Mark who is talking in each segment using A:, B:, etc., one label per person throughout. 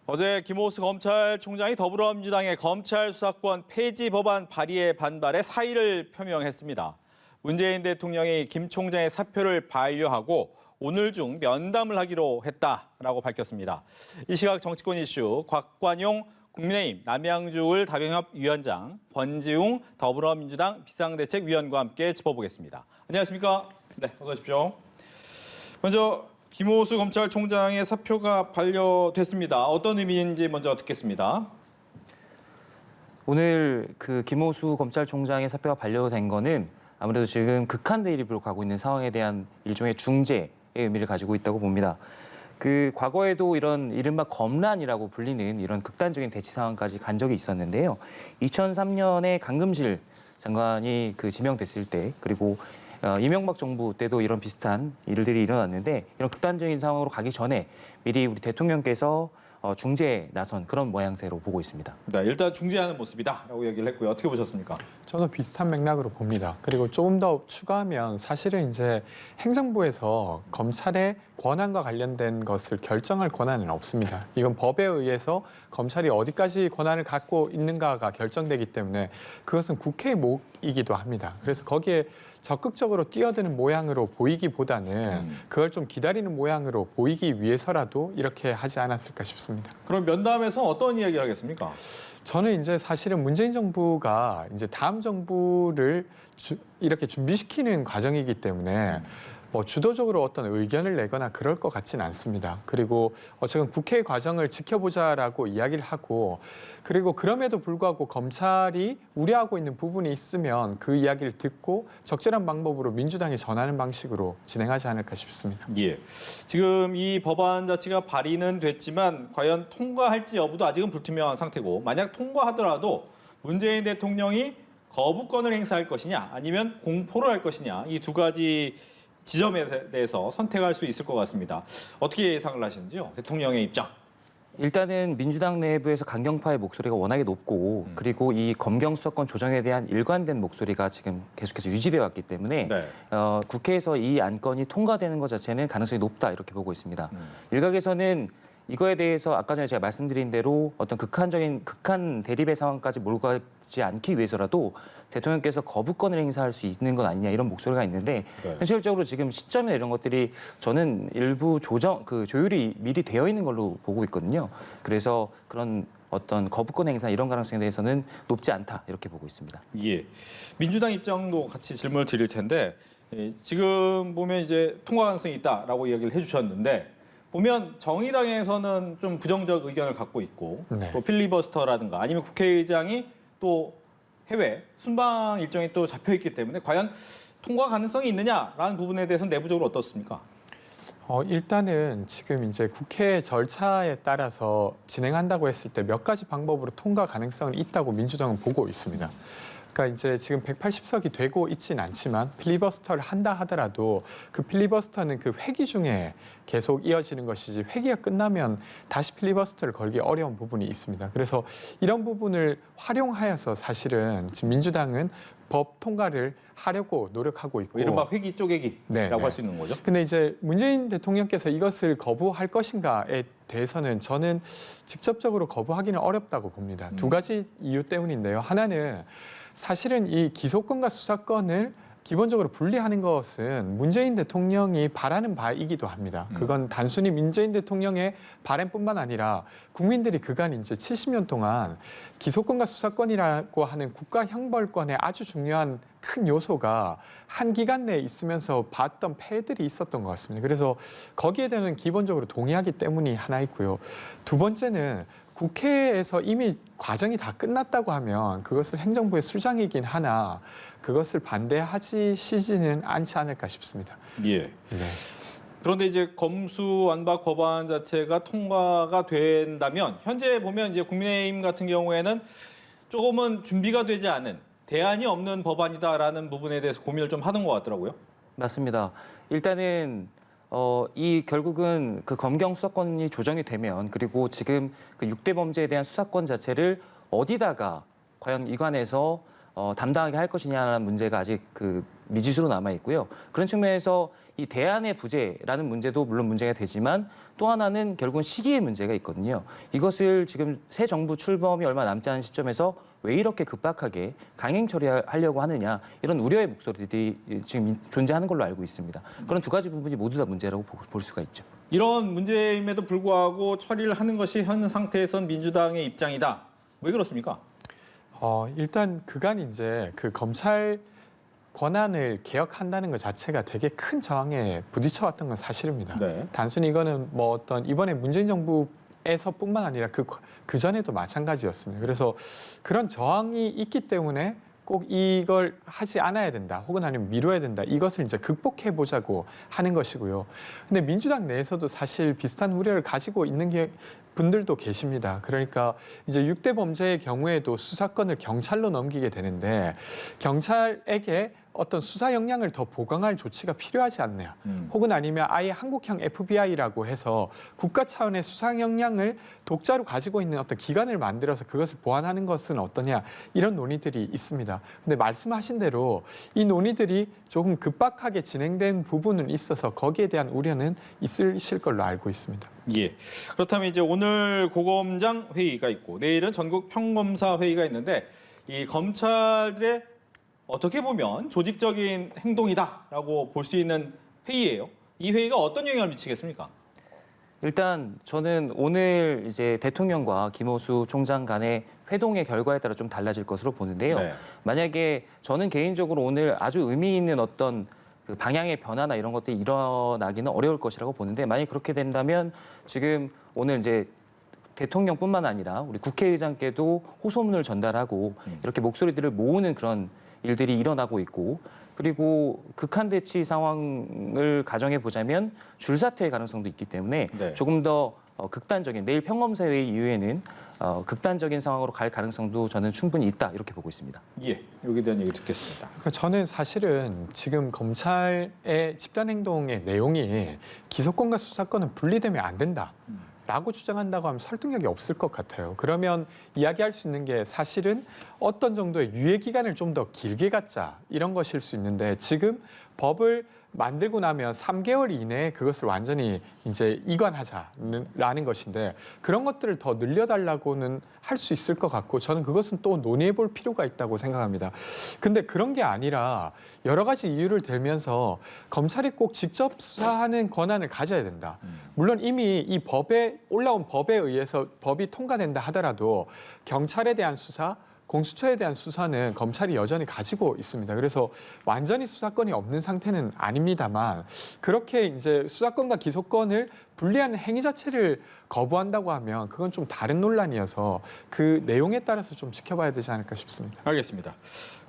A: 어제 김호수 검찰총장이 더불어민주당의 검찰 수사권 폐지 법안 발의에 반발해 사의를 표명했습니다. 문재인 대통령이 김 총장의 사표를 반려하고 오늘 중 면담을 하기로 했다라고 밝혔습니다. 이 시각 정치권 이슈 곽관용 국민의힘 남양주을 다병협위원장, 권지웅 더불어민주당 비상대책위원과 함께 짚어보겠습니다. 안녕하십니까? 네, 어서 오십시오. 먼저 김호수 검찰총장의 사표가 반려됐습니다. 어떤 의미인지 먼저 듣겠습니다.
B: 오늘 김호수 검찰총장의 사표가 반려된 거는 아무래도 지금 극한 대립으로 가고 있는 상황에 대한 일종의 중재의 의미를 가지고 있다고 봅니다. 과거에도 이런 이른바 검란이라고 불리는 이런 극단적인 대치 상황까지 간 적이 있었는데요. 2003년에 강금실 장관이 지명됐을 때, 그리고 이명박 정부 때도 이런 비슷한 일들이 일어났는데, 이런 극단적인 상황으로 가기 전에 미리 우리 대통령께서 중재에 나선 그런 모양새로 보고 있습니다.
A: 네, 일단 중재하는 모습이다라고 얘기를 했고요. 어떻게 보셨습니까?
C: 저도 비슷한 맥락으로 봅니다. 그리고 조금 더 추가하면 사실은 이제 행정부에서 검찰의 권한과 관련된 것을 결정할 권한은 없습니다. 이건 법에 의해서 검찰이 어디까지 권한을 갖고 있는가가 결정되기 때문에 그것은 국회의 몫이기도 합니다. 그래서 거기에 적극적으로 뛰어드는 모양으로 보이기보다는 그걸 좀 기다리는 모양으로 보이기 위해서라도 이렇게 하지 않았을까 싶습니다.
A: 그럼 면담에서 어떤 이야기를 하겠습니까?
C: 저는 이제 사실은 문재인 정부가 이제 다음 정부를 이렇게 준비시키는 과정이기 때문에 뭐 주도적으로 어떤 의견을 내거나 그럴 것 같지는 않습니다. 그리고 어쨌든 국회의 과정을 지켜보자라고 이야기를 하고, 그리고 그럼에도 불구하고 검찰이 우려하고 있는 부분이 있으면 그 이야기를 듣고 적절한 방법으로 민주당이 전하는 방식으로 진행하지 않을까 싶습니다.
A: 예. 지금 이 법안 자체가 발의는 됐지만 과연 통과할지 여부도 아직은 불투명한 상태고, 만약 통과하더라도 문재인 대통령이 거부권을 행사할 것이냐 아니면 공포를 할 것이냐, 이 두 가지 지점에 대해서 선택할 수 있을 것 같습니다. 어떻게 예상을 하시는지요? 대통령의 입장.
B: 일단은 민주당 내부에서 강경파의 목소리가 워낙에 높고, 그리고 이 검경 수사권 조정에 대한 일관된 목소리가 지금 계속해서 유지되어 왔기 때문에
A: 네.
B: 국회에서 이 안건이 통과되는 것 자체는 가능성이 높다 이렇게 보고 있습니다. 일각에서는 이거에 대해서 아까 전에 제가 말씀드린 대로 어떤 극한 대립의 상황까지 몰고 가지 않기 위해서라도 대통령께서 거부권을 행사할 수 있는 건 아니냐, 이런 목소리가 있는데,
A: 네.
B: 현실적으로 지금 시점이나 이런 것들이 저는 일부 조율이 미리 되어 있는 걸로 보고 있거든요. 그래서 그런 어떤 거부권 행사 이런 가능성에 대해서는 높지 않다 이렇게 보고 있습니다.
A: 예. 민주당 입장도 같이 질문을 드릴 텐데, 지금 보면 이제 통과 가능성이 있다라고 이야기를 해주셨는데, 보면 정의당에서는 좀 부정적 의견을 갖고 있고,
C: 네.
A: 또 필리버스터라든가 아니면 국회의장이 또 해외 순방 일정이 또 잡혀 있기 때문에 과연 통과 가능성이 있느냐라는 부분에 대해서는 내부적으로 어떻습니까?
C: 일단은 지금 이제 국회 절차에 따라서 진행한다고 했을 때 몇 가지 방법으로 통과 가능성은 있다고 민주당은 보고 있습니다. 그러니까 이제 지금 180석이 되고 있지는 않지만 필리버스터를 한다 하더라도 그 필리버스터는 그 회기 중에 계속 이어지는 것이지, 회기가 끝나면 다시 필리버스터를 걸기 어려운 부분이 있습니다. 그래서 이런 부분을 활용하여서 사실은 지금 민주당은 법 통과를 하려고 노력하고 있고,
A: 이른바 회기 쪼개기라고 할 수 있는 거죠.
C: 근데 이제 문재인 대통령께서 이것을 거부할 것인가에 대해서는 저는 직접적으로 거부하기는 어렵다고 봅니다. 두 가지 이유 때문인데요. 하나는 사실은 이 기소권과 수사권을 기본적으로 분리하는 것은 문재인 대통령이 바라는 바이기도 합니다. 그건 단순히 문재인 대통령의 바람뿐만 아니라 국민들이 그간 이제 70년 동안 기소권과 수사권이라고 하는 국가 형벌권의 아주 중요한 큰 요소가 한 기간 내에 있으면서 봤던 폐해들이 있었던 것 같습니다. 그래서 거기에 대한 기본적으로 동의하기 때문이 하나 있고요. 두 번째는 국회에서 이미 과정이 다 끝났다고 하면 그것을 행정부의 수장이긴 하나 그것을 반대하시지는 않지 않을까 싶습니다.
A: 예.
C: 네.
A: 그런데 이제 검수완박 법안 자체가 통과가 된다면, 현재 보면 이제 국민의힘 같은 경우에는 조금은 준비가 되지 않은, 대안이 없는 법안이다라는 부분에 대해서 고민을 좀 하는 것 같더라고요.
B: 맞습니다. 일단은 결국은 검경 수사권이 조정이 되면, 그리고 지금 6대 범죄에 대한 수사권 자체를 어디다가 과연 이관해서 담당하게 할 것이냐는 문제가 아직 미지수로 남아 있고요. 그런 측면에서 이 대안의 부재라는 문제도 물론 문제가 되지만 또 하나는 결국은 시기의 문제가 있거든요. 이것을 지금 새 정부 출범이 얼마 남지 않은 시점에서 왜 이렇게 급박하게 강행 처리하려고 하느냐 이런 우려의 목소리들이 지금 존재하는 걸로 알고 있습니다. 그런 두 가지 부분이 모두 다 문제라고 볼 수가 있죠.
A: 이런 문제임에도 불구하고 처리를 하는 것이 현 상태에선 민주당의 입장이다. 왜 그렇습니까?
C: 일단 그간 이제 그 검찰 권한을 개혁한다는 것 자체가 되게 큰 저항에 부딪혀왔던 건 사실입니다.
A: 네.
C: 단순히 이거는 뭐 어떤 이번에 문재인 정부에서뿐만 아니라 그 전에도 마찬가지였습니다. 그래서 그런 저항이 있기 때문에 꼭 이걸 하지 않아야 된다, 혹은 아니면 미뤄야 된다. 이것을 이제 극복해 보자고 하는 것이고요. 근데 민주당 내에서도 사실 비슷한 우려를 가지고 있는 분들도 계십니다. 그러니까 이제 6대 범죄의 경우에도 수사권을 경찰로 넘기게 되는데 경찰에게 어떤 수사 역량을 더 보강할 조치가 필요하지 않느냐. 혹은 아니면 아예 한국형 FBI라고 해서 국가 차원의 수사 역량을 독자로 가지고 있는 어떤 기관을 만들어서 그것을 보완하는 것은 어떠냐. 이런 논의들이 있습니다. 근데 말씀하신 대로 이 논의들이 조금 급박하게 진행된 부분은 있어서 거기에 대한 우려는 있으실 걸로 알고 있습니다.
A: 예. 그렇다면 이제 오늘 고검장 회의가 있고 내일은 전국 평검사 회의가 있는데 이 검찰들의 어떻게 보면 조직적인 행동이다라고 볼 수 있는 회의예요. 이 회의가 어떤 영향을 미치겠습니까?
B: 일단 저는 오늘 이제 대통령과 김호수 총장 간의 회동의 결과에 따라 좀 달라질 것으로 보는데요.
A: 네.
B: 만약에 저는 개인적으로 오늘 아주 의미 있는 어떤 그 방향의 변화나 이런 것들이 일어나기는 어려울 것이라고 보는데 만약 그렇게 된다면 지금 오늘 이제 대통령뿐만 아니라 우리 국회의장께도 호소문을 전달하고 이렇게 목소리들을 모으는 그런 일들이 일어나고 있고 그리고 극한 대치 상황을 가정해 보자면 줄사퇴의 가능성도 있기 때문에
A: 네.
B: 조금 더 극단적인 내일 평검사회의 이후에는 극단적인 상황으로 갈 가능성도 저는 충분히 있다 이렇게 보고 있습니다.
A: 예. 여기에 대한 얘기 듣겠습니다.
C: 그러니까 저는 사실은 지금 검찰의 집단행동의 내용이 기소권과 수사권은 분리되면 안 된다라고 주장한다고 하면 설득력이 없을 것 같아요. 그러면 이야기할 수 있는 게 사실은 어떤 정도의 유예 기간을 좀 더 길게 갖자 이런 것일 수 있는데 지금 법을 만들고 나면 3개월 이내에 그것을 완전히 이제 이관하자라는 것인데 그런 것들을 더 늘려달라고는 할 수 있을 것 같고 저는 그것은 또 논의해 볼 필요가 있다고 생각합니다. 근데 그런 게 아니라 여러 가지 이유를 들면서 검찰이 꼭 직접 수사하는 권한을 가져야 된다. 물론 이미 이 법에 올라온 법에 의해서 법이 통과된다 하더라도 경찰에 대한 수사 공수처에 대한 수사는 검찰이 여전히 가지고 있습니다. 그래서 완전히 수사권이 없는 상태는 아닙니다만 그렇게 이제 수사권과 기소권을 분리하는 행위 자체를 거부한다고 하면 그건 좀 다른 논란이어서 그 내용에 따라서 좀 지켜봐야 되지 않을까 싶습니다.
A: 알겠습니다.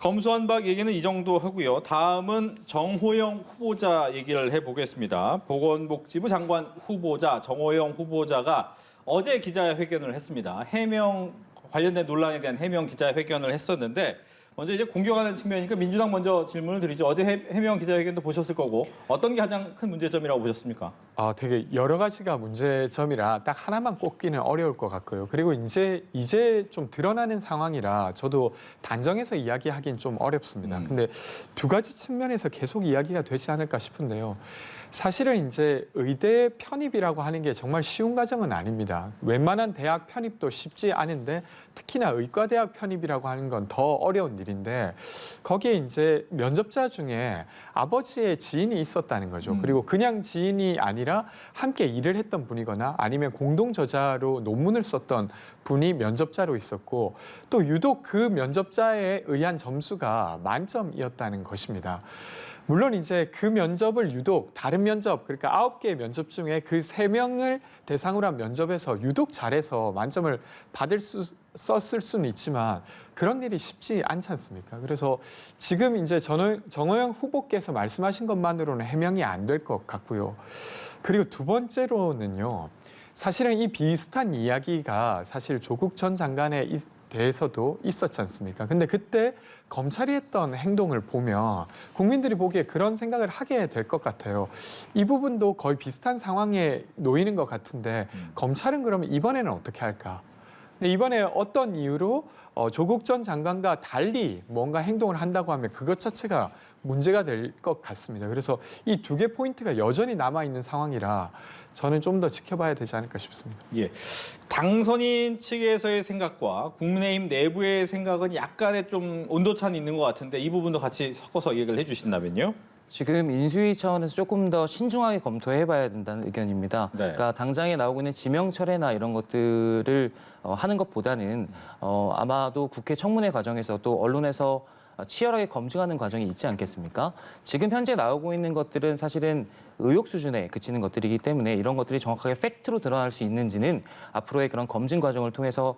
A: 검수완박 얘기는 이 정도 하고요. 다음은 정호영 후보자 얘기를 해보겠습니다. 보건복지부 장관 후보자 정호영 후보자가 어제 기자회견을 했습니다. 해명 관련된 논란에 대한 해명 기자회견을 했었는데 먼저 이제 공격하는 측면이니까 민주당 먼저 질문을 드리죠. 어제 해명 기자회견도 보셨을 거고 어떤 게 가장 큰 문제점이라고 보셨습니까?
C: 되게 여러 가지가 문제점이라 딱 하나만 꼽기는 어려울 것 같고요. 그리고 이제 좀 드러나는 상황이라 저도 단정해서 이야기하기는 좀 어렵습니다. 근데 두 가지 측면에서 계속 이야기가 되지 않을까 싶은데요. 사실은 이제 의대 편입이라고 하는 게 정말 쉬운 과정은 아닙니다. 웬만한 대학 편입도 쉽지 않은데 특히나 의과대학 편입이라고 하는 건 더 어려운 일인데 거기에 이제 면접자 중에 아버지의 지인이 있었다는 거죠. 그리고 그냥 지인이 아니라 함께 일을 했던 분이거나 아니면 공동 저자로 논문을 썼던 분이 면접자로 있었고 또 유독 그 면접자에 의한 점수가 만점이었다는 것입니다. 물론 이제 그 면접을 유독 다른 면접, 그러니까 9개의 면접 중에 그 3명을 대상으로 한 면접에서 유독 잘해서 만점을 썼을 수는 있지만 그런 일이 쉽지 않지 않습니까? 그래서 지금 이제 정호영 후보께서 말씀하신 것만으로는 해명이 안 될 것 같고요. 그리고 두 번째로는요. 사실은 이 비슷한 이야기가 사실 조국 전 장관의 대해서도 있었지 않습니까? 근데 그때 검찰이 했던 행동을 보면 국민들이 보기에 그런 생각을 하게 될 것 같아요. 이 부분도 거의 비슷한 상황에 놓이는 것 같은데 검찰은 그러면 이번에는 어떻게 할까? 근데 이번에 어떤 이유로 조국 전 장관과 달리 뭔가 행동을 한다고 하면 그것 자체가 문제가 될 것 같습니다. 그래서 이 두 개 포인트가 여전히 남아 있는 상황이라 저는 좀 더 지켜봐야 되지 않을까 싶습니다.
A: 예. 당선인 측에서의 생각과 국민의힘 내부의 생각은 약간의 좀 온도차는 있는 것 같은데 이 부분도 같이 섞어서 얘기를 해주신다면요.
B: 지금 인수위 차원에서 조금 더 신중하게 검토해봐야 된다는 의견입니다.
A: 네.
B: 그러니까 당장에 나오고 있는 지명 철회나 이런 것들을 하는 것보다는 아마도 국회 청문회 과정에서 또 언론에서 치열하게 검증하는 과정이 있지 않겠습니까? 지금 현재 나오고 있는 것들은 사실은 의혹 수준에 그치는 것들이기 때문에 이런 것들이 정확하게 팩트로 드러날 수 있는지는 앞으로의 그런 검증 과정을 통해서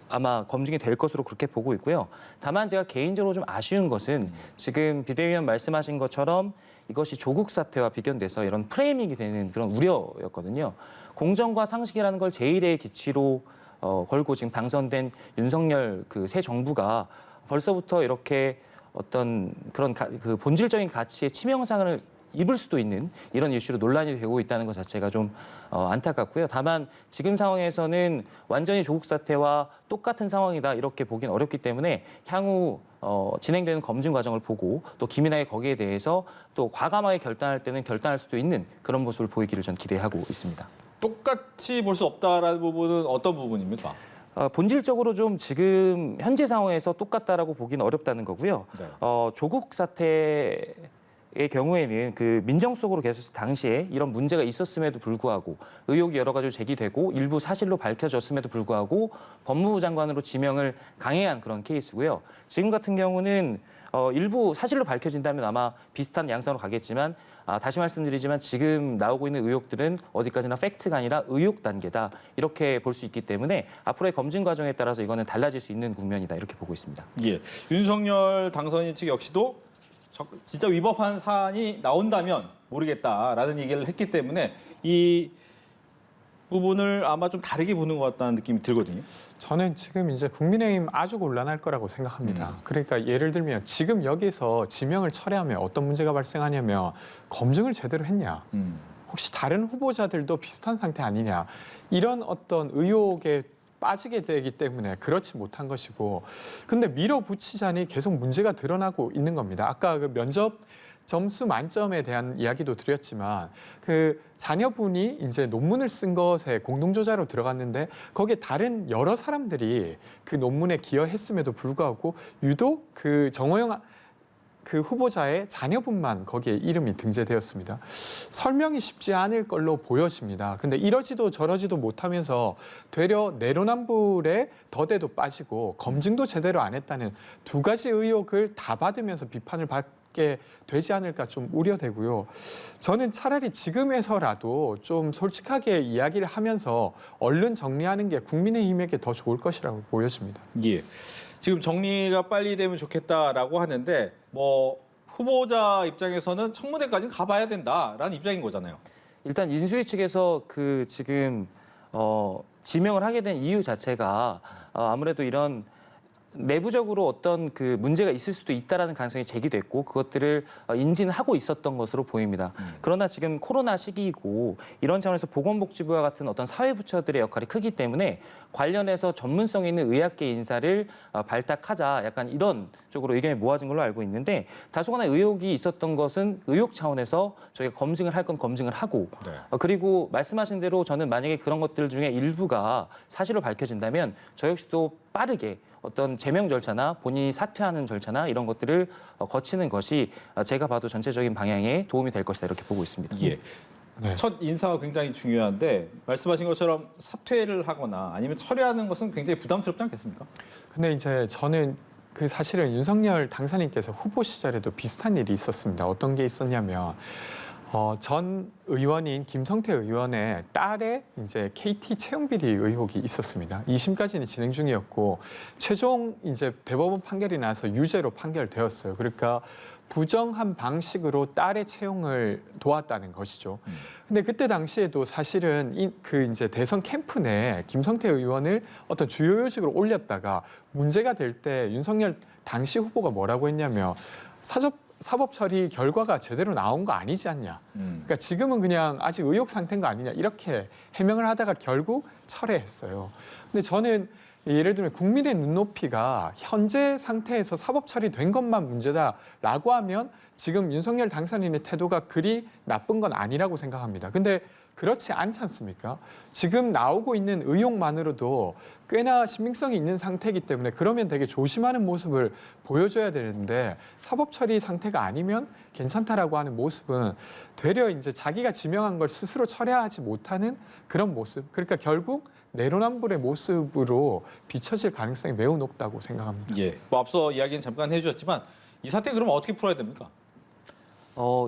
B: 아마 검증이 될 것으로 그렇게 보고 있고요. 다만 제가 개인적으로 좀 아쉬운 것은 지금 비대위원 말씀하신 것처럼 이것이 조국 사태와 비견돼서 이런 프레이밍이 되는 그런 우려였거든요. 공정과 상식이라는 걸 제1의 기치로 걸고 지금 당선된 윤석열 새 정부가 벌써부터 이렇게 어떤 그런 그 본질적인 가치의 치명상을 입을 수도 있는 이런 이슈로 논란이 되고 있다는 것 자체가 좀 안타깝고요. 다만 지금 상황에서는 완전히 조국 사태와 똑같은 상황이다 이렇게 보기는 어렵기 때문에 향후 진행되는 검증 과정을 보고 또 기민하게 거기에 대해서 또 과감하게 결단할 때는 결단할 수도 있는 그런 모습을 보이기를 전 기대하고 있습니다.
A: 똑같이 볼 수 없다라는 부분은 어떤 부분입니까?
B: 본질적으로 좀 지금 현재 상황에서 똑같다라고 보기는 어렵다는 거고요.
A: 네.
B: 조국 사태의 경우에는 그 민정수석으로 계셨을 당시에 이런 문제가 있었음에도 불구하고 의혹이 여러 가지로 제기되고 일부 사실로 밝혀졌음에도 불구하고 법무부 장관으로 지명을 강행한 그런 케이스고요. 지금 같은 경우는 일부 사실로 밝혀진다면 아마 비슷한 양상으로 가겠지만 다시 말씀드리지만 지금 나오고 있는 의혹들은 어디까지나 팩트가 아니라 의혹 단계다 이렇게 볼 수 있기 때문에 앞으로의 검증 과정에 따라서 이거는 달라질 수 있는 국면이다 이렇게 보고 있습니다.
A: 예. 윤석열 당선인 측 역시도 진짜 위법한 사안이 나온다면 모르겠다라는 얘기를 했기 때문에 이 부분을 아마 좀 다르게 보는 것 같다는 느낌이 들거든요.
C: 저는 지금 이제 국민의힘 아주 곤란할 거라고 생각합니다. 그러니까 예를 들면 지금 여기서 지명을 철회하면 어떤 문제가 발생하냐면 검증을 제대로 했냐. 혹시 다른 후보자들도 비슷한 상태 아니냐. 이런 어떤 의혹에 빠지게 되기 때문에 그렇지 못한 것이고 근데 밀어붙이자니 계속 문제가 드러나고 있는 겁니다. 아까 그 면접 점수 만점에 대한 이야기도 드렸지만 그 자녀분이 이제 논문을 쓴 것에 공동저자로 들어갔는데 거기에 다른 여러 사람들이 그 논문에 기여했음에도 불구하고 유독 그 정호영 그 후보자의 자녀분만 거기에 이름이 등재되었습니다. 설명이 쉽지 않을 걸로 보여집니다. 근데 이러지도 저러지도 못하면서 되려 내로남불에 더대도 빠지고 검증도 제대로 안 했다는 두 가지 의혹을 다 받으면서 비판을 받게 되지 않을까 좀 우려되고요. 저는 차라리 지금에서라도 좀 솔직하게 이야기를 하면서 얼른 정리하는 게 국민의힘에게 더 좋을 것이라고 보여집니다.
A: 예. 지금 정리가 빨리 되면 좋겠다라고 하는데 뭐 후보자 입장에서는 청문회까지는 가봐야 된다라는 입장인 거잖아요.
B: 일단 인수위 측에서 지금 지명을 하게 된 이유 자체가 아무래도 이런 내부적으로 어떤 그 문제가 있을 수도 있다라는 가능성이 제기됐고 그것들을 인지는 하고 있었던 것으로 보입니다. 그러나 지금 코로나 시기이고 이런 차원에서 보건복지부와 같은 어떤 사회부처들의 역할이 크기 때문에 관련해서 전문성 있는 의학계 인사를 발탁하자 약간 이런 쪽으로 의견이 모아진 걸로 알고 있는데 다소간의 의혹이 있었던 것은 의혹 차원에서 저희가 검증을 할 건 검증을 하고
A: 네.
B: 그리고 말씀하신 대로 저는 만약에 그런 것들 중에 일부가 사실로 밝혀진다면 저 역시도 빠르게 어떤 제명 절차나 본인이 사퇴하는 절차나 이런 것들을 거치는 것이 제가 봐도 전체적인 방향에 도움이 될 것이다 이렇게 보고 있습니다.
A: 예.
C: 네.
A: 첫 인사가 굉장히 중요한데 말씀하신 것처럼 사퇴를 하거나 아니면 철회하는 것은 굉장히 부담스럽지 않겠습니까?
C: 근데 이제 저는 그 사실은 윤석열 당선인께서 후보 시절에도 비슷한 일이 있었습니다. 어떤 게 있었냐면 전 의원인 김성태 의원의 딸의 이제 KT 채용 비리 의혹이 있었습니다. 2심까지는 진행 중이었고 최종 이제 대법원 판결이 나서 유죄로 판결되었어요. 그러니까 부정한 방식으로 딸의 채용을 도왔다는 것이죠. 근데 그때 당시에도 사실은 그 이제 대선 캠프 내 김성태 의원을 어떤 주요 요직으로 올렸다가 문제가 될 때 윤석열 당시 후보가 뭐라고 했냐면 사법 처리 결과가 제대로 나온 거 아니지 않냐. 그러니까 지금은 그냥 아직 의혹 상태인 거 아니냐. 이렇게 해명을 하다가 결국 철회했어요. 근데 저는 예를 들면 국민의 눈높이가 현재 상태에서 사법 처리된 것만 문제다라고 하면 지금 윤석열 당선인의 태도가 그리 나쁜 건 아니라고 생각합니다. 근데 그렇지 않지 않습니까? 지금 나오고 있는 의혹만으로도 꽤나 신빙성이 있는 상태이기 때문에 그러면 되게 조심하는 모습을 보여줘야 되는데 사법 처리 상태가 아니면 괜찮다라고 하는 모습은 되려 이제 자기가 지명한 걸 스스로 철회하지 못하는 그런 모습. 그러니까 결국 내로남불의 모습으로 비춰질 가능성이 매우 높다고 생각합니다.
A: 예. 뭐 앞서 이야기는 잠깐 해주셨지만 이 사태 그러면 어떻게 풀어야 됩니까?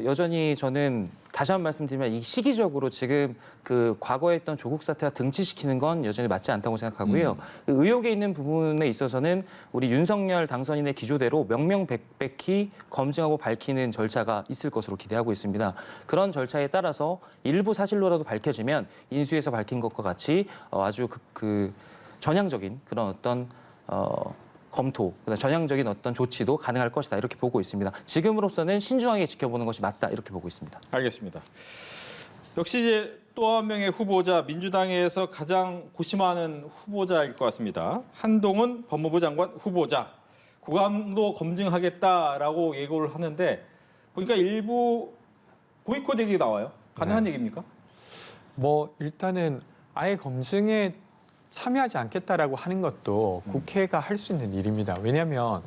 B: 여전히 저는 다시 한 번 말씀드리면 이 시기적으로 지금 그 과거에 했던 조국 사태와 등치시키는 건 여전히 맞지 않다고 생각하고요. 그 의혹에 있는 부분에 있어서는 우리 윤석열 당선인의 기조대로 명명백백히 검증하고 밝히는 절차가 있을 것으로 기대하고 있습니다. 그런 절차에 따라서 일부 사실로라도 밝혀지면 인수위에서 밝힌 것과 같이 아주 그 전향적인 그런 어떤 검토, 전향적인 어떤 조치도 가능할 것이다 이렇게 보고 있습니다. 지금으로서는 신중하게 지켜보는 것이 맞다 이렇게 보고 있습니다.
A: 알겠습니다. 역시 이제 또 한 명의 후보자, 민주당에서 가장 고심하는 후보자일 것 같습니다. 한동훈 법무부 장관 후보자, 고강도 검증하겠다라고 예고를 하는데 보니까 일부 보이콧 얘기 나와요. 가능한 얘기입니까?
C: 뭐 일단은 아예 검증에 참여하지 않겠다라고 하는 것도 국회가 할 수 있는 일입니다. 왜냐하면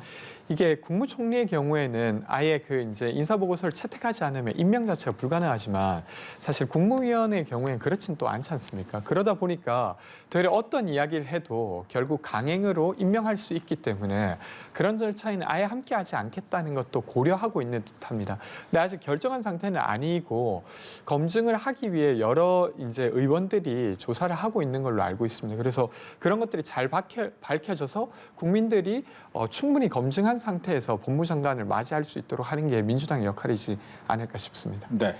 C: 이게 국무총리의 경우에는 아예 그 이제 인사보고서를 채택하지 않으면 임명 자체가 불가능하지만 사실 국무위원의 경우에는 그렇진 또 않지 않습니까? 그러다 보니까 되려 어떤 이야기를 해도 결국 강행으로 임명할 수 있기 때문에 그런 절차에는 아예 함께하지 않겠다는 것도 고려하고 있는 듯합니다. 근데 아직 결정한 상태는 아니고 검증을 하기 위해 여러 이제 의원들이 조사를 하고 있는 걸로 알고 있습니다. 그래서 그런 것들이 잘 밝혀져서 국민들이 충분히 검증한 상태에서 법무장관을 맞이할 수 있도록 하는 게 민주당의 역할이지 않을까 싶습니다.
A: 네.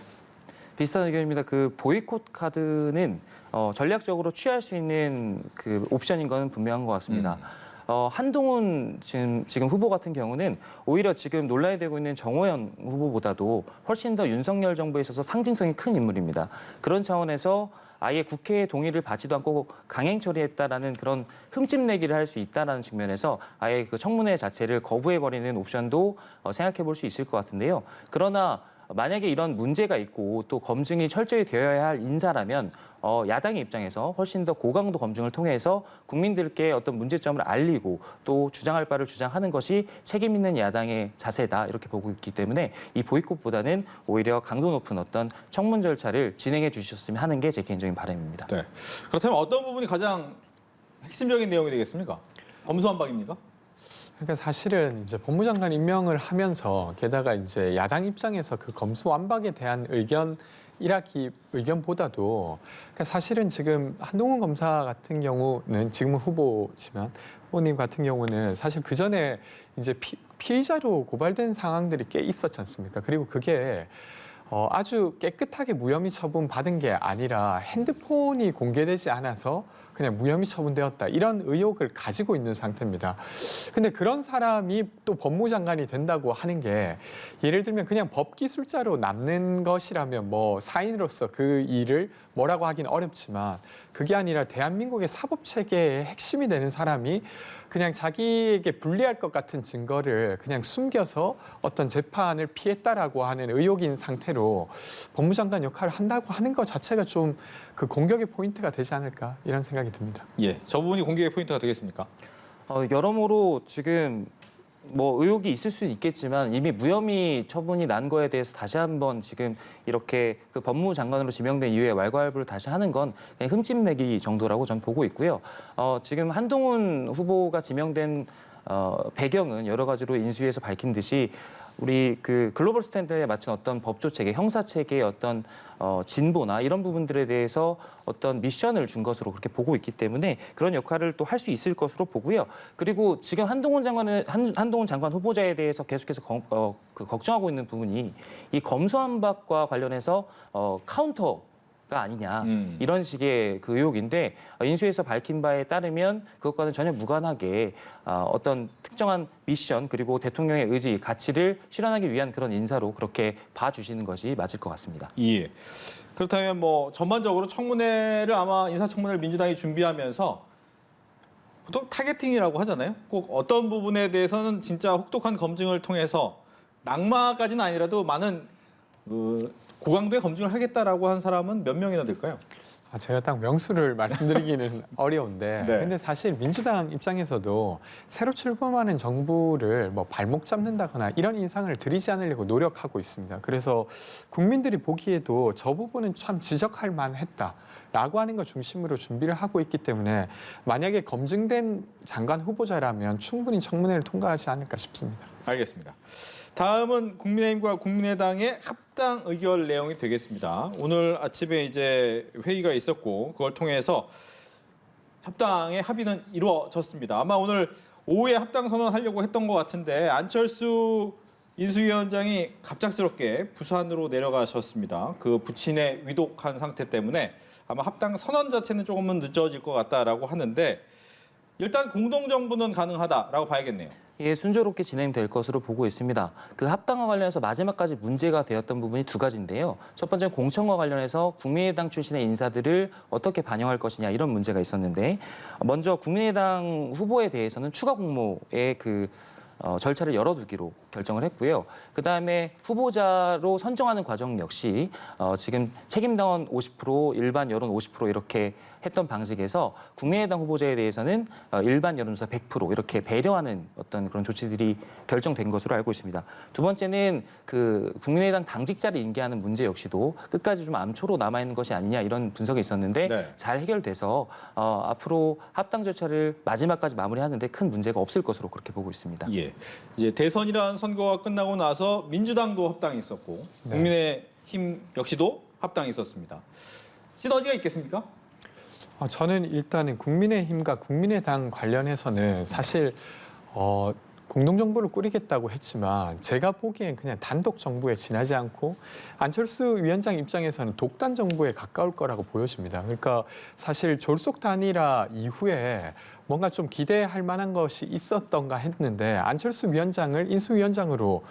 B: 비슷한 의견입니다. 그 보이콧 카드는 전략적으로 취할 수 있는 그 옵션인 것은 분명한 것 같습니다. 한동훈 지금 후보 같은 경우는 오히려 지금 논란이 되고 있는 정호연 후보보다도 훨씬 더 윤석열 정부에 있어서 상징성이 큰 인물입니다. 그런 차원에서 아예 국회의 동의를 받지도 않고 강행 처리했다라는 그런 흠집내기를 할 수 있다라는 측면에서 아예 그 청문회 자체를 거부해버리는 옵션도 생각해 볼 수 있을 것 같은데요. 그러나 만약에 이런 문제가 있고 또 검증이 철저히 되어야 할 인사라면 야당의 입장에서 훨씬 더 고강도 검증을 통해서 국민들께 어떤 문제점을 알리고 또 주장할 바를 주장하는 것이 책임 있는 야당의 자세다 이렇게 보고 있기 때문에 이 보이콧보다는 오히려 강도 높은 어떤 청문 절차를 진행해 주셨으면 하는 게 제 개인적인 바람입니다.
A: 네. 그렇다면 어떤 부분이 가장 핵심적인 내용이 되겠습니까? 검수완박입니까?
C: 그러니까 사실은 이제 법무장관 임명을 하면서 게다가 이제 야당 입장에서 그 검수완박에 대한 의견보다도 그러니까 사실은 지금 한동훈 검사 같은 경우는 지금은 후보지만 후보님 같은 경우는 사실 그 전에 이제 피의자로 고발된 상황들이 꽤 있었지 않습니까? 그리고 그게 아주 깨끗하게 무혐의 처분 받은 게 아니라 핸드폰이 공개되지 않아서 그냥 무혐의 처분되었다 이런 의혹을 가지고 있는 상태입니다. 근데 그런 사람이 또 법무장관이 된다고 하는 게 예를 들면 그냥 법기술자로 남는 것이라면 뭐 사인으로서 그 일을 뭐라고 하긴 어렵지만 그게 아니라 대한민국의 사법체계의 핵심이 되는 사람이 그냥 자기에게 불리할 것 같은 증거를 그냥 숨겨서 어떤 재판을 피했다라고 하는 의혹인 상태로 법무장관 역할을 한다고 하는 것 자체가 좀 그 공격의 포인트가 되지 않을까 이런 생각이 듭니다.
A: 예. 저 부분이 공격의 포인트가 되겠습니까?
B: 여러모로 지금 뭐 의혹이 있을 수는 있겠지만 이미 무혐의 처분이 난 거에 대해서 다시 한번 지금 이렇게 그 법무장관으로 지명된 이후에 왈가왈부를 다시 하는 건 그냥 흠집내기 정도라고 저는 보고 있고요. 지금 한동훈 후보가 지명된 배경은 여러 가지로 인수위에서 밝힌 듯이 우리 그 글로벌 스탠드에 맞춘 어떤 법조 체계, 형사 체계의 어떤 진보나 이런 부분들에 대해서 어떤 미션을 준 것으로 그렇게 보고 있기 때문에 그런 역할을 또 할 수 있을 것으로 보고요. 그리고 지금 한동훈 장관 후보자에 대해서 계속해서 걱정하고 있는 부분이 이 검수완박과 관련해서 카운터 가 아니냐 이런 식의 그 의혹인데 인수위에서 밝힌 바에 따르면 그것과는 전혀 무관하게 어떤 특정한 미션 그리고 대통령의 의지, 가치를 실현하기 위한 그런 인사로 그렇게 봐주시는 것이 맞을 것 같습니다.
A: 예. 그렇다면 뭐 전반적으로 청문회를 아마 인사청문회를 민주당이 준비하면서 보통 타겟팅이라고 하잖아요. 꼭 어떤 부분에 대해서는 진짜 혹독한 검증을 통해서 낙마까지는 아니라도 많은 고강도의 검증을 하겠다라고 한 사람은 몇 명이나 될까요?
C: 제가 딱 명수를 말씀드리기는 어려운데,
A: 네.
C: 근데 사실 민주당 입장에서도 새로 출범하는 정부를 뭐 발목 잡는다거나 이런 인상을 드리지 않으려고 노력하고 있습니다. 그래서 국민들이 보기에도 저 부분은 참 지적할 만했다라고 하는 걸 중심으로 준비를 하고 있기 때문에 만약에 검증된 장관 후보자라면 충분히 청문회를 통과하지 않을까 싶습니다.
A: 알겠습니다. 다음은 국민의힘과 국민의당의 합당 의결 내용이 되겠습니다. 오늘 아침에 이제 회의가 있었고 그걸 통해서 합당의 합의는 이루어졌습니다. 아마 오늘 오후에 합당 선언하려고 했던 것 같은데 안철수 인수위원장이 갑작스럽게 부산으로 내려가셨습니다. 그 부친의 위독한 상태 때문에 아마 합당 선언 자체는 조금은 늦어질 것 같다라고 하는데 일단 공동정부는 가능하다라고 봐야겠네요.
B: 예, 순조롭게 진행될 것으로 보고 있습니다. 그 합당과 관련해서 마지막까지 문제가 되었던 부분이 두 가지인데요. 첫 번째는 공천과 관련해서 국민의당 출신의 인사들을 어떻게 반영할 것이냐 이런 문제가 있었는데 먼저 국민의당 후보에 대해서는 추가 공모의 절차를 열어두기로 결정을 했고요. 그다음에 후보자로 선정하는 과정 역시 지금 책임당원 50%, 일반 여론 50% 이렇게 했던 방식에서 국민의당 후보자에 대해서는 일반 여론조사 100% 이렇게 배려하는 어떤 그런 조치들이 결정된 것으로 알고 있습니다. 두 번째는 그 국민의당 당직자를 인계하는 문제 역시도 끝까지 좀 암초로 남아있는 것이 아니냐 이런 분석이 있었는데
A: 네.
B: 잘 해결돼서 앞으로 합당 절차를 마지막까지 마무리하는데 큰 문제가 없을 것으로 그렇게 보고 있습니다.
A: 예. 이제 대선이라는 선거가 끝나고 나서 민주당도 합당이 있었고
C: 네.
A: 국민의힘 역시도 합당이 있었습니다. 시너지가 있겠습니까?
C: 저는 일단은 국민의힘과 국민의당 관련해서는 사실 공동정부를 꾸리겠다고 했지만 제가 보기엔 그냥 단독 정부에 지나지 않고 안철수 위원장 입장에서는 독단 정부에 가까울 거라고 보여집니다. 그러니까 사실 졸속 단일화 이후에 뭔가 좀 기대할 만한 것이 있었던가 했는데 안철수 위원장을 인수위원장으로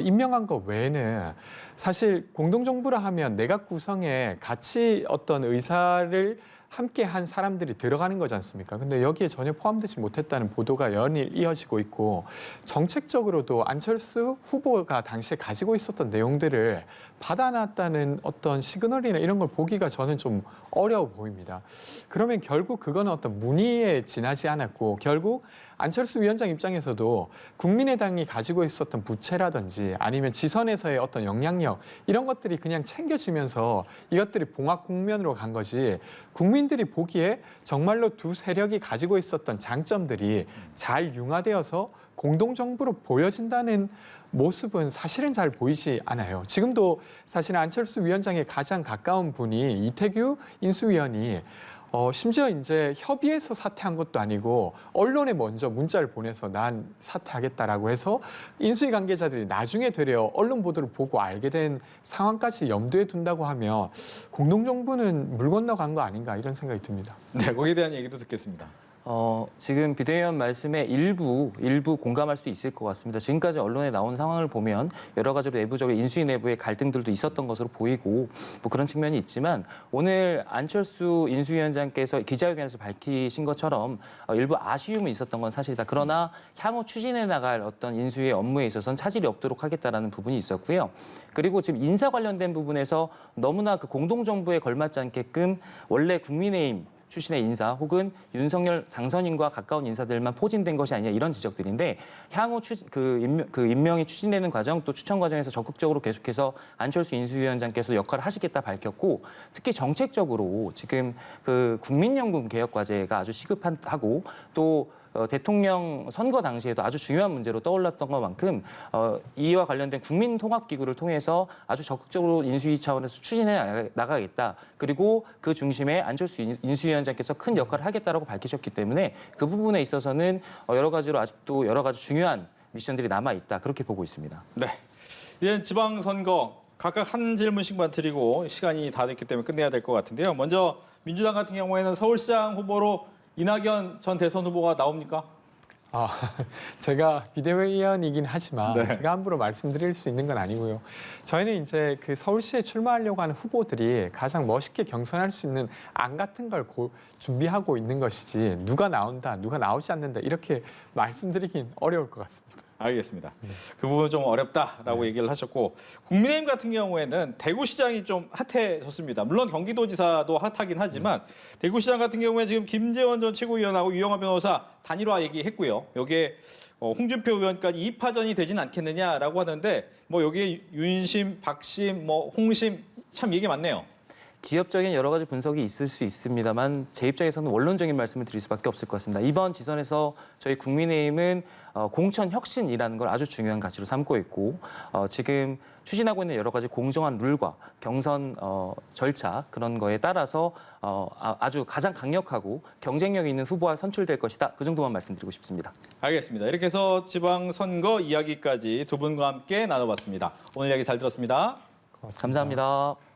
C: 임명한 것 외에는 사실 공동정부라 하면 내각 구성에 같이 어떤 의사를 함께 한 사람들이 들어가는 거지 않습니까? 근데 여기에 전혀 포함되지 못했다는 보도가 연일 이어지고 있고 정책적으로도 안철수 후보가 당시에 가지고 있었던 내용들을 받아놨다는 어떤 시그널이나 이런 걸 보기가 저는 좀 어려워 보입니다. 그러면 결국 그거는 어떤 문의에 지나지 않았고 결국 안철수 위원장 입장에서도 국민의당이 가지고 있었던 부채라든지 아니면 지선에서의 어떤 영향력 이런 것들이 그냥 챙겨지면서 이것들이 봉합 국면으로 간 거지 국민들이 보기에 정말로 두 세력이 가지고 있었던 장점들이 잘 융화되어서 공동정부로 보여진다는 모습은 사실은 잘 보이지 않아요. 지금도 사실 안철수 위원장의 가장 가까운 분이 이태규 인수위원이 심지어 이제 협의해서 사퇴한 것도 아니고 언론에 먼저 문자를 보내서 난 사퇴하겠다라고 해서 인수위 관계자들이 나중에 되려 언론 보도를 보고 알게 된 상황까지 염두에 둔다고 하면 공동정부는 물 건너간 거 아닌가 이런 생각이 듭니다.
A: 네, 거기에 대한 얘기도 듣겠습니다.
B: 지금 비대위원 말씀에 일부 공감할 수 있을 것 같습니다. 지금까지 언론에 나온 상황을 보면 여러 가지로 내부적으로 인수위 내부의 갈등들도 있었던 것으로 보이고 뭐 그런 측면이 있지만 오늘 안철수 인수위원장께서 기자회견에서 밝히신 것처럼 일부 아쉬움이 있었던 건 사실이다. 그러나 향후 추진해 나갈 어떤 인수위의 업무에 있어서는 차질이 없도록 하겠다라는 부분이 있었고요. 그리고 지금 인사 관련된 부분에서 너무나 그 공동정부에 걸맞지 않게끔 원래 국민의힘 출신의 인사 혹은 윤석열 당선인과 가까운 인사들만 포진된 것이 아니냐 이런 지적들인데 향후 임명이 추진되는 과정 또 추천 과정에서 적극적으로 계속해서 안철수 인수위원장께서 역할을 하시겠다 밝혔고 특히 정책적으로 지금 그 국민연금 개혁 과제가 아주 시급하고 또 대통령 선거 당시에도 아주 중요한 문제로 떠올랐던 것만큼 이와 관련된 국민통합기구를 통해서 아주 적극적으로 인수위 차원에서 추진해 나가겠다. 그리고 그 중심에 안철수 인수위원장께서 큰 역할을 하겠다라고 밝히셨기 때문에 그 부분에 있어서는 여러 가지로 아직도 여러 가지 중요한 미션들이 남아있다. 그렇게 보고 있습니다.
A: 네, 이제 지방선거 각각 한 질문씩만 드리고 시간이 다 됐기 때문에 끝내야 될 것 같은데요. 먼저 민주당 같은 경우에는 서울시장 후보로 이낙연 전 대선 후보가 나옵니까?
C: 제가 비대위원이긴 하지만
A: 네.
C: 제가 함부로 말씀드릴 수 있는 건 아니고요. 저희는 이제 그 서울시에 출마하려고 하는 후보들이 가장 멋있게 경선할 수 있는 안 같은 걸 준비하고 있는 것이지 누가 나온다, 누가 나오지 않는다 이렇게 말씀드리긴 어려울 것 같습니다.
A: 알겠습니다. 그 부분은 좀 어렵다라고 얘기를 하셨고 국민의힘 같은 경우에는 대구시장이 좀 핫해졌습니다. 물론 경기도지사도 핫하긴 하지만 대구시장 같은 경우에 지금 김재원 전 최고위원하고 유영하 변호사 단일화 얘기했고요. 여기에 홍준표 의원까지 2파전이 되진 않겠느냐라고 하는데 뭐 여기에 윤심, 박심, 뭐 홍심 참 얘기 많네요.
B: 지역적인 여러 가지 분석이 있을 수 있습니다만 제 입장에서는 원론적인 말씀을 드릴 수밖에 없을 것 같습니다. 이번 지선에서 저희 국민의힘은 공천 혁신이라는 걸 아주 중요한 가치로 삼고 있고 지금 추진하고 있는 여러 가지 공정한 룰과 경선 절차 그런 거에 따라서 아주 가장 강력하고 경쟁력 있는 후보가 선출될 것이다. 그 정도만 말씀드리고 싶습니다.
A: 알겠습니다. 이렇게 해서 지방선거 이야기까지 두 분과 함께 나눠봤습니다. 오늘 이야기 잘 들었습니다.
C: 고맙습니다.
B: 감사합니다.